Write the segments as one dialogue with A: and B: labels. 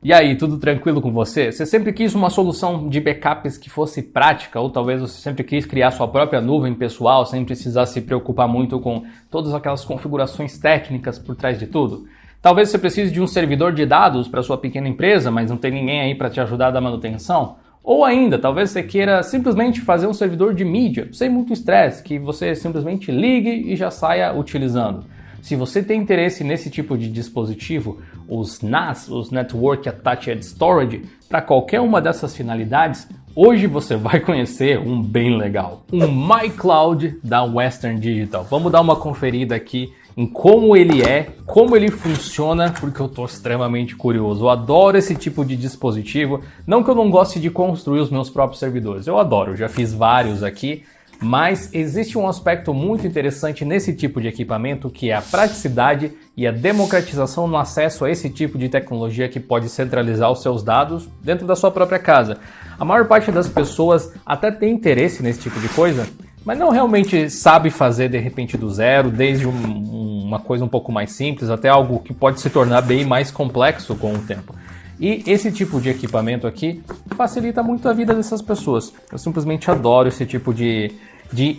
A: E aí, tudo tranquilo com você? Você sempre quis uma solução de backups que fosse prática, ou talvez você sempre quis criar sua própria nuvem pessoal sem precisar se preocupar muito com todas aquelas configurações técnicas por trás de tudo? Talvez você precise de um servidor de dados para sua pequena empresa, mas não tem ninguém aí para te ajudar a dar manutenção? Ou ainda, talvez você queira simplesmente fazer um servidor de mídia, sem muito estresse, que você simplesmente ligue e já saia utilizando. Se você tem interesse nesse tipo de dispositivo, os NAS, os Network Attached Storage, para qualquer uma dessas finalidades, hoje você vai conhecer um bem legal, um MyCloud da Western Digital. Vamos dar uma conferida aqui em como ele é, como ele funciona, porque eu estou extremamente curioso. Eu adoro esse tipo de dispositivo, não que eu não goste de construir os meus próprios servidores, eu adoro, já fiz vários aqui. Mas existe um aspecto muito interessante nesse tipo de equipamento, que é a praticidade e a democratização no acesso a esse tipo de tecnologia que pode centralizar os seus dados dentro da sua própria casa. A maior parte das pessoas até tem interesse nesse tipo de coisa, mas não realmente sabe fazer de repente do zero, desde uma coisa um pouco mais simples até algo que pode se tornar bem mais complexo com o tempo. E esse tipo de equipamento aqui facilita muito a vida dessas pessoas. Eu simplesmente adoro esse tipo de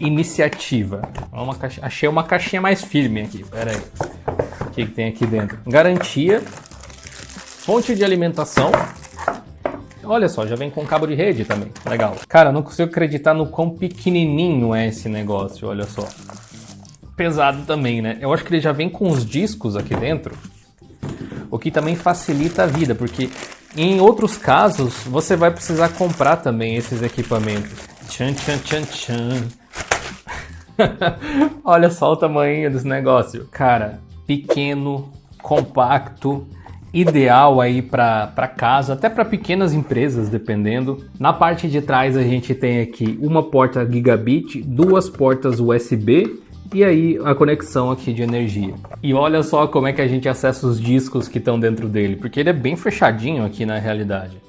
A: iniciativa. Achei uma caixinha mais firme aqui. Pera aí. O que tem aqui dentro? Garantia. Fonte de alimentação. Olha só, já vem com cabo de rede também. Legal. Cara, eu não consigo acreditar no quão pequenininho é esse negócio. Olha só. Pesado também, né? Eu acho que ele já vem com os discos aqui dentro. O que também facilita a vida, porque em outros casos você vai precisar comprar também esses equipamentos. Tchan, tchan, tchan, tchan. Olha só o tamanho desse negócio. Cara, pequeno, compacto, ideal aí para casa, até para pequenas empresas, dependendo. Na parte de trás a gente tem aqui uma porta gigabit, duas portas USB e aí a conexão aqui de energia. E olha só como é que a gente acessa os discos que estão dentro dele, porque ele é bem fechadinho aqui na realidade.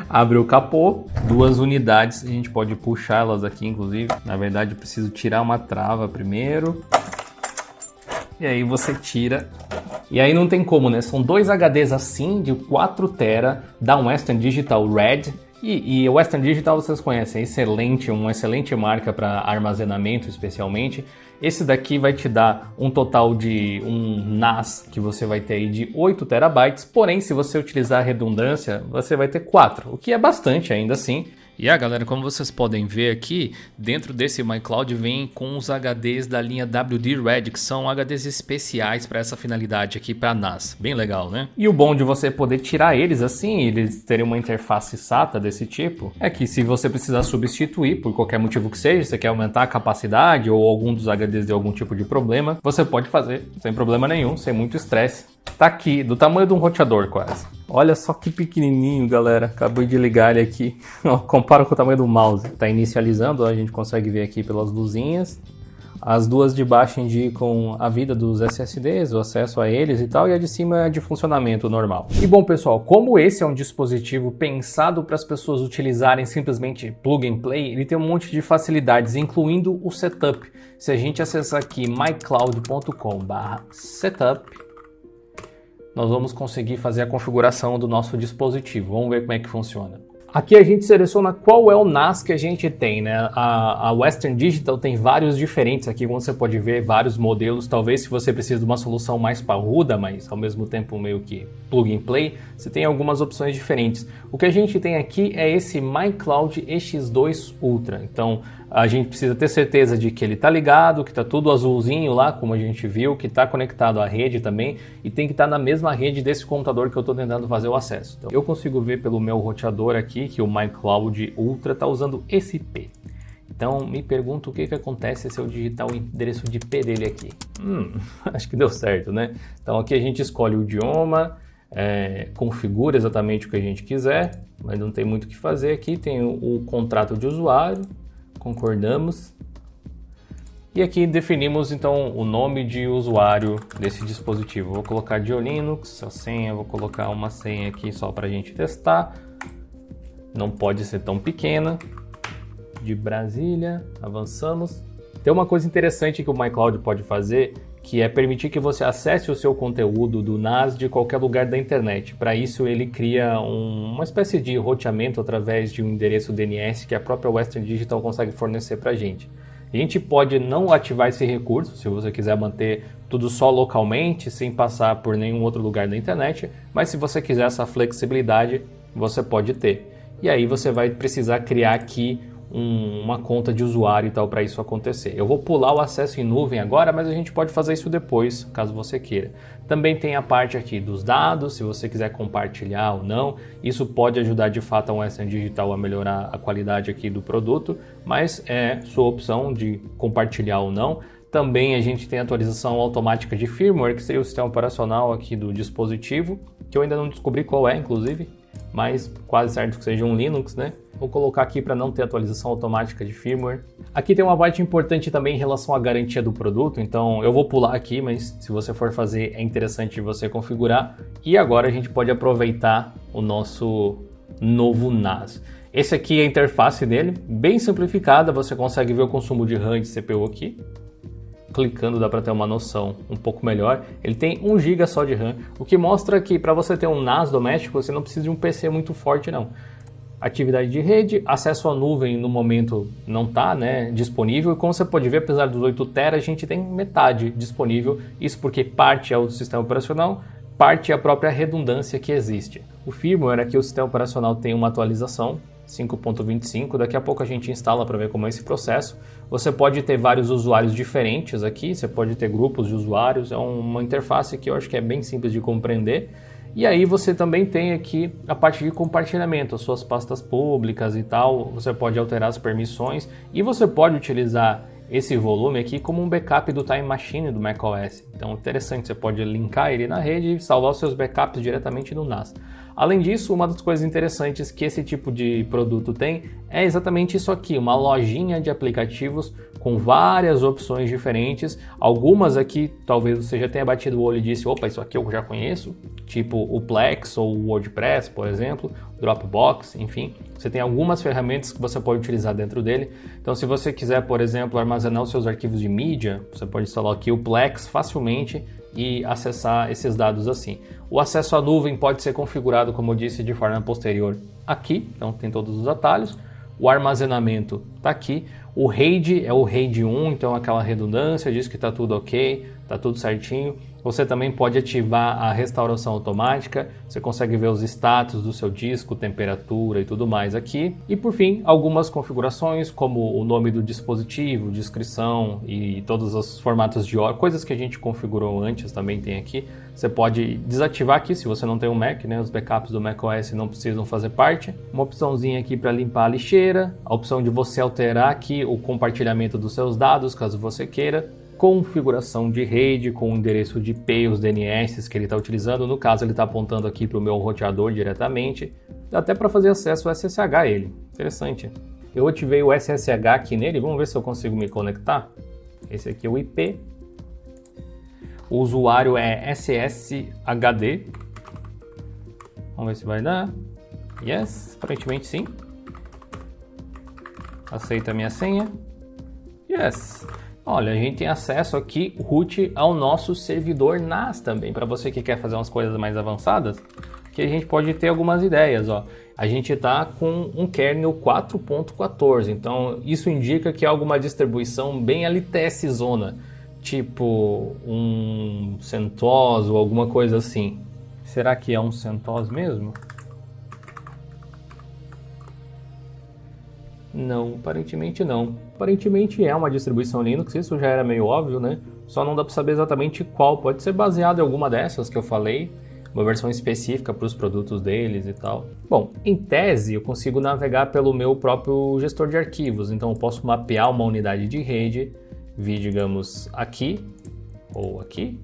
A: Abre o capô, duas unidades, a gente pode puxá-las aqui inclusive. Na verdade eu preciso tirar uma trava primeiro. E aí você tira. E aí não tem como, né? São dois HDs assim de 4 TB da Western Digital Red. E o Western Digital vocês conhecem, é excelente, uma excelente marca para armazenamento especialmente. Esse daqui vai te dar um total de um NAS que você vai ter aí de 8 TB, porém se você utilizar a redundância, você vai ter 4, o que é bastante ainda assim. E galera, como vocês podem ver aqui, dentro desse MyCloud vem com os HDs da linha WD Red, que são HDs especiais para essa finalidade aqui para NAS. Bem legal, né? E o bom de você poder tirar eles assim, eles terem uma interface SATA desse tipo, é que se você precisar substituir por qualquer motivo que seja, você quer aumentar a capacidade ou algum dos HDs deu algum tipo de problema, você pode fazer sem problema nenhum, sem muito estresse. Tá aqui, do tamanho de um roteador quase. Olha só que pequenininho, galera. Acabei de ligar ele aqui. Compara com o tamanho do mouse. Tá inicializando, a gente consegue ver aqui pelas luzinhas. As duas de baixo indicam a vida dos SSDs, o acesso a eles e tal, e a de cima é de funcionamento normal. E bom, pessoal, como esse é um dispositivo pensado para as pessoas utilizarem simplesmente plug and play, ele tem um monte de facilidades, incluindo o setup. Se a gente acessar aqui mycloud.com/setup, nós vamos conseguir fazer a configuração do nosso dispositivo. Vamos ver como é que funciona. Aqui a gente seleciona qual é o NAS que a gente tem, né? A Western Digital tem vários diferentes aqui, como você pode ver, vários modelos. Talvez se você precisa de uma solução mais parruda, mas ao mesmo tempo meio que plug and play, você tem algumas opções diferentes. O que a gente tem aqui é esse MyCloud EX2 Ultra. Então a gente precisa ter certeza de que ele está ligado, que está tudo azulzinho lá, como a gente viu, que está conectado à rede também e tem que estar na mesma rede desse computador que eu estou tentando fazer o acesso. Então, eu consigo ver pelo meu roteador aqui que o MyCloud Ultra está usando esse IP. Então me pergunto o que acontece se eu digitar o endereço de IP dele aqui. Acho que deu certo, né? Então aqui a gente escolhe o idioma, configura exatamente o que a gente quiser, mas não tem muito o que fazer aqui. Tem o contrato de usuário, concordamos. E aqui definimos então o nome de usuário desse dispositivo. Vou colocar Diolinux, a senha, vou colocar uma senha aqui só para a gente testar. Não pode ser tão pequena. De Brasília, avançamos. Tem uma coisa interessante que o MyCloud pode fazer, que é permitir que você acesse o seu conteúdo do NAS de qualquer lugar da internet. Para isso, ele cria uma espécie de roteamento através de um endereço DNS que a própria Western Digital consegue fornecer para a gente. A gente pode não ativar esse recurso, se você quiser manter tudo só localmente, sem passar por nenhum outro lugar da internet, mas se você quiser essa flexibilidade, você pode ter. E aí você vai precisar criar aqui uma conta de usuário e tal para isso acontecer. Eu vou pular o acesso em nuvem agora, mas a gente pode fazer isso depois, caso você queira. Também tem a parte aqui dos dados, se você quiser compartilhar ou não. Isso pode ajudar de fato a Western Digital a melhorar a qualidade aqui do produto, mas é sua opção de compartilhar ou não. Também a gente tem a atualização automática de firmware, que seria o sistema operacional aqui do dispositivo, que eu ainda não descobri qual é, inclusive, mas quase certo que seja um Linux, né? Vou colocar aqui para não ter atualização automática de firmware. Aqui tem uma parte importante também em relação à garantia do produto, então eu vou pular aqui, mas se você for fazer é interessante você configurar. E agora a gente pode aproveitar o nosso novo NAS. Esse aqui é a interface dele, bem simplificada, você consegue ver o consumo de RAM e de CPU aqui. Clicando dá para ter uma noção um pouco melhor. Ele tem 1 GB só de RAM, o que mostra que para você ter um NAS doméstico você não precisa de um PC muito forte não. Atividade de rede, acesso à nuvem no momento não está, né, disponível. E como você pode ver, apesar dos 8 TB, a gente tem metade disponível. Isso porque parte é o sistema operacional, parte é a própria redundância que existe. O firmware aqui, o sistema operacional tem uma atualização 5.25, daqui a pouco a gente instala para ver como é esse processo. Você pode ter vários usuários diferentes aqui, você pode ter grupos de usuários, é uma interface que eu acho que é bem simples de compreender. E aí você também tem aqui a parte de compartilhamento, as suas pastas públicas e tal, você pode alterar as permissões e você pode utilizar esse volume aqui como um backup do Time Machine do macOS. Então interessante, você pode linkar ele na rede e salvar os seus backups diretamente no NAS. Além disso, uma das coisas interessantes que esse tipo de produto tem é exatamente isso aqui, uma lojinha de aplicativos com várias opções diferentes. Algumas aqui talvez você já tenha batido o olho e disse, opa, isso aqui eu já conheço, tipo o Plex ou o WordPress, por exemplo, Dropbox, enfim. Você tem algumas ferramentas que você pode utilizar dentro dele. Então se você quiser, por exemplo, armazenar os seus arquivos de mídia, você pode instalar aqui o Plex facilmente e acessar esses dados assim. O acesso à nuvem pode ser configurado, como eu disse, de forma posterior aqui, então tem todos os atalhos. O armazenamento está aqui. O RAID é o RAID 1, então aquela redundância, diz que está tudo ok, está tudo certinho. Você também pode ativar a restauração automática, você consegue ver os status do seu disco, temperatura e tudo mais aqui. E por fim, algumas configurações como o nome do dispositivo, descrição e todos os formatos de hora, coisas que a gente configurou antes também tem aqui. Você pode desativar aqui se você não tem um Mac, né? Os backups do macOS não precisam fazer parte. Uma opçãozinha aqui para limpar a lixeira, a opção de você alterar aqui o compartilhamento dos seus dados, caso você queira. Configuração de rede com o endereço de IP e os DNS que ele está utilizando. No caso, ele está apontando aqui para o meu roteador diretamente. Dá até para fazer acesso ao SSH ele. Interessante. Eu ativei o SSH aqui nele. Vamos ver se eu consigo me conectar. Esse aqui é o IP. O usuário é SSHD. Vamos ver se vai dar. Yes, aparentemente sim. Aceita a minha senha. Yes. Olha, a gente tem acesso aqui, root, ao nosso servidor NAS também, para você que quer fazer umas coisas mais avançadas, que a gente pode ter algumas ideias, ó. A gente está com um kernel 4.14, então isso indica que é alguma distribuição bem LTS zona, tipo um CentOS ou alguma coisa assim. Será que é um CentOS mesmo? Não, aparentemente não. Aparentemente é uma distribuição Linux, isso já era meio óbvio, né? Só não dá para saber exatamente qual. Pode ser baseado em alguma dessas que eu falei, uma versão específica para os produtos deles e tal. Bom, em tese eu consigo navegar pelo meu próprio gestor de arquivos, então eu posso mapear uma unidade de rede, vir, digamos, aqui ou aqui,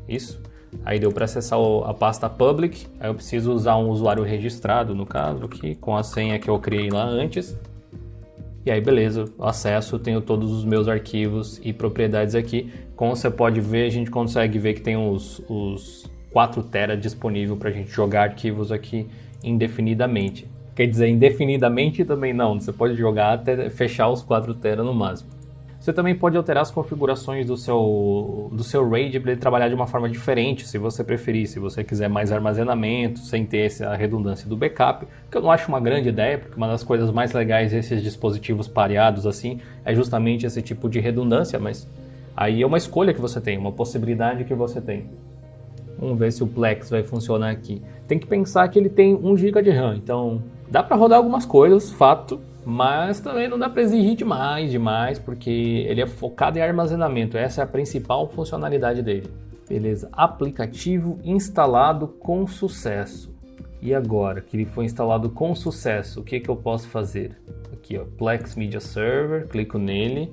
A: isso. Aí deu para acessar a pasta public, aí eu preciso usar um usuário registrado, no caso aqui, com a senha que eu criei lá antes. E aí beleza, acesso, tenho todos os meus arquivos e propriedades aqui. Como você pode ver, a gente consegue ver que tem os 4 TB disponível para a gente jogar arquivos aqui indefinidamente. Quer dizer, indefinidamente também não, você pode jogar até fechar os 4 TB no máximo. Você também pode alterar as configurações do seu RAID para ele trabalhar de uma forma diferente, se você preferir, se você quiser mais armazenamento, sem ter essa redundância do backup, que eu não acho uma grande ideia, porque uma das coisas mais legais desses dispositivos pareados assim é justamente esse tipo de redundância, mas aí é uma escolha que você tem, uma possibilidade que você tem. Vamos ver se o Plex vai funcionar aqui. Tem que pensar que ele tem 1 GB de RAM, então dá para rodar algumas coisas, fato, mas também não dá para exigir demais, porque ele é focado em armazenamento, essa é a principal funcionalidade dele. Beleza, aplicativo instalado com sucesso. E agora que ele foi instalado com sucesso, o que eu posso fazer? Aqui, ó, Plex Media Server, clico nele.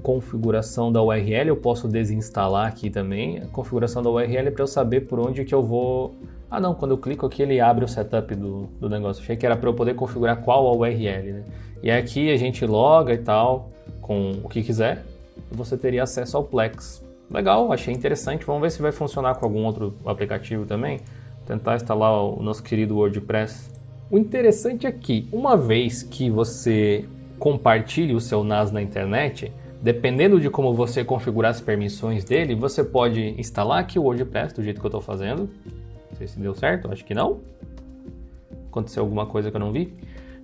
A: Configuração da URL, eu posso desinstalar aqui também. A configuração da URL é para eu saber por onde que eu vou... Ah não, quando eu clico aqui ele abre o setup do negócio. Achei que era para eu poder configurar qual a URL, né? E aqui a gente loga e tal, com o que quiser, e você teria acesso ao Plex. Legal, achei interessante. Vamos ver se vai funcionar com algum outro aplicativo também. Vou tentar instalar o nosso querido WordPress. O interessante é que, uma vez que você compartilhe o seu NAS na internet, dependendo de como você configurar as permissões dele, você pode instalar aqui o WordPress do jeito que eu estou fazendo. Não sei se deu certo, acho que não. Aconteceu alguma coisa que eu não vi.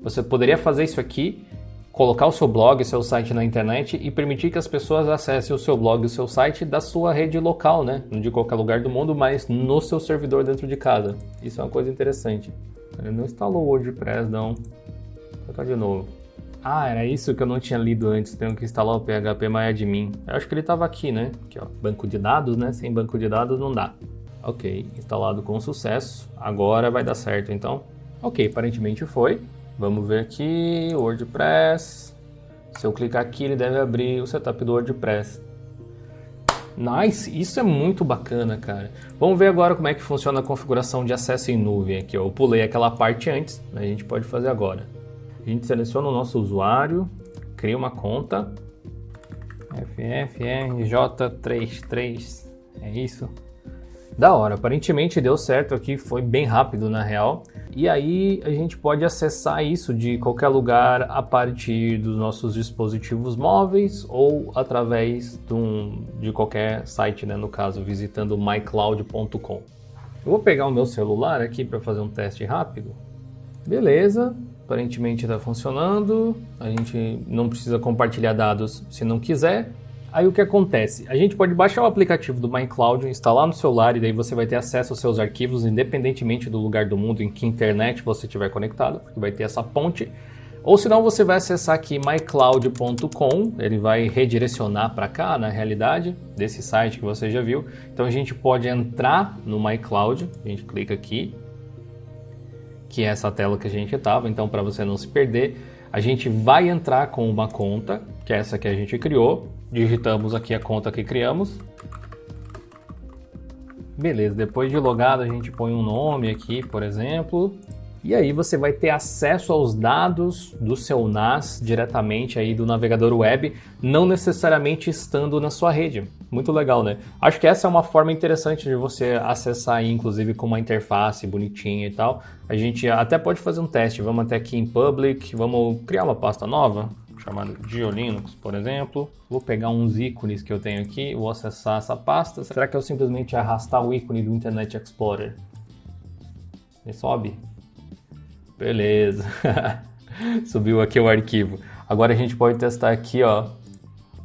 A: Você poderia fazer isso aqui, colocar o seu blog, seu site na internet e permitir que as pessoas acessem o seu blog e o seu site da sua rede local, né? Não de qualquer lugar do mundo, mas no seu servidor dentro de casa. Isso é uma coisa interessante. Ele não instalou o WordPress, não. Vou colocar de novo. Ah, era isso que eu não tinha lido antes. Tenho que instalar o phpMyAdmin. Eu acho que ele estava aqui, né? Aqui, ó. Banco de dados, né? Sem banco de dados não dá. Ok, instalado com sucesso. Agora vai dar certo, então. Ok, aparentemente foi. Vamos ver aqui, WordPress. Se eu clicar aqui, ele deve abrir o setup do WordPress. Nice, isso é muito bacana, cara. Vamos ver agora como é que funciona a configuração de acesso em nuvem aqui, ó. Eu pulei aquela parte antes, a gente pode fazer agora. A gente seleciona o nosso usuário, cria uma conta. FFRJ33, é isso? Da hora, aparentemente deu certo aqui, foi bem rápido na real. E aí a gente pode acessar isso de qualquer lugar a partir dos nossos dispositivos móveis ou através de qualquer site, né? No caso, visitando mycloud.com. Eu vou pegar o meu celular aqui para fazer um teste rápido. Beleza, aparentemente está funcionando. A gente não precisa compartilhar dados se não quiser. Aí o que acontece? A gente pode baixar o aplicativo do MyCloud, instalar no celular e daí você vai ter acesso aos seus arquivos independentemente do lugar do mundo em que internet você estiver conectado, porque vai ter essa ponte. Ou senão você vai acessar aqui mycloud.com, ele vai redirecionar para cá, na realidade, desse site que você já viu. Então a gente pode entrar no MyCloud, a gente clica aqui, que é essa tela que a gente estava, então para você não se perder, a gente vai entrar com uma conta, que é essa que a gente criou. Digitamos aqui a conta que criamos. Beleza, depois de logado a gente põe um nome aqui, por exemplo. E aí você vai ter acesso aos dados do seu NAS diretamente aí do navegador web, não necessariamente estando na sua rede. Muito legal, né? Acho que essa é uma forma interessante de você acessar aí, inclusive com uma interface bonitinha e tal. A gente até pode fazer um teste. Vamos até aqui em Public, vamos criar uma pasta nova, chamada GeoLinux, por exemplo. Vou pegar uns ícones que eu tenho aqui, vou acessar essa pasta. Será que eu simplesmente arrastar o ícone do Internet Explorer? Ele sobe? Beleza. Subiu aqui o arquivo. Agora a gente pode testar aqui, ó,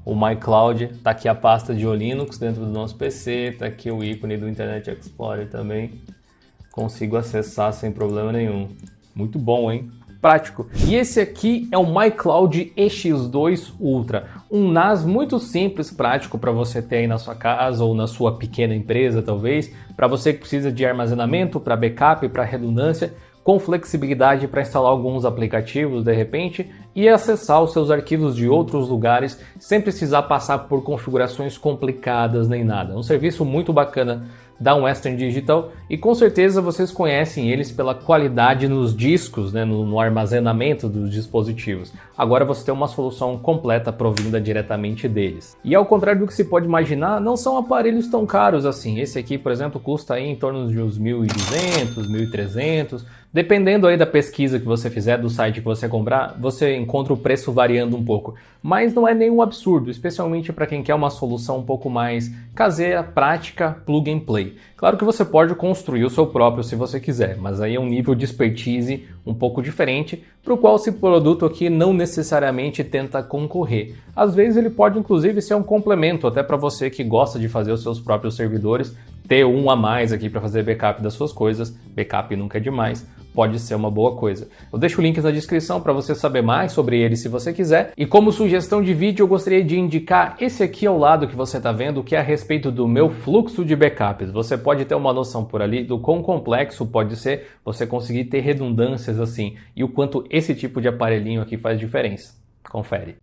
A: o MyCloud. Tá aqui a pasta de GeoLinux dentro do nosso PC. Tá aqui o ícone do Internet Explorer também. Consigo acessar sem problema nenhum. Muito bom, hein? Prático. E esse aqui é o MyCloud EX2 Ultra, um NAS muito simples, prático para você ter aí na sua casa ou na sua pequena empresa, talvez, para você que precisa de armazenamento, para backup, para redundância, com flexibilidade para instalar alguns aplicativos de repente e acessar os seus arquivos de outros lugares sem precisar passar por configurações complicadas nem nada. Um serviço muito bacana da Western Digital, e com certeza vocês conhecem eles pela qualidade nos discos, né, no armazenamento dos dispositivos. Agora você tem uma solução completa provinda diretamente deles. E ao contrário do que se pode imaginar, não são aparelhos tão caros assim. Esse aqui, por exemplo, custa aí em torno de uns 1.200, 1.300. Dependendo aí da pesquisa que você fizer, do site que você comprar, você encontra o preço variando um pouco. Mas não é nenhum absurdo, especialmente para quem quer uma solução um pouco mais caseira, prática, plug and play. Claro que você pode construir o seu próprio se você quiser, mas aí é um nível de expertise um pouco diferente, para o qual esse produto aqui não necessariamente tenta concorrer. Às vezes ele pode inclusive ser um complemento até para você que gosta de fazer os seus próprios servidores, ter um a mais aqui para fazer backup das suas coisas. Backup nunca é demais, pode ser uma boa coisa. Eu deixo o link na descrição para você saber mais sobre ele se você quiser. E como sugestão de vídeo, eu gostaria de indicar esse aqui ao lado que você está vendo, que é a respeito do meu fluxo de backups. Você pode ter uma noção por ali do quão complexo pode ser você conseguir ter redundâncias assim e o quanto esse tipo de aparelhinho aqui faz diferença. Confere.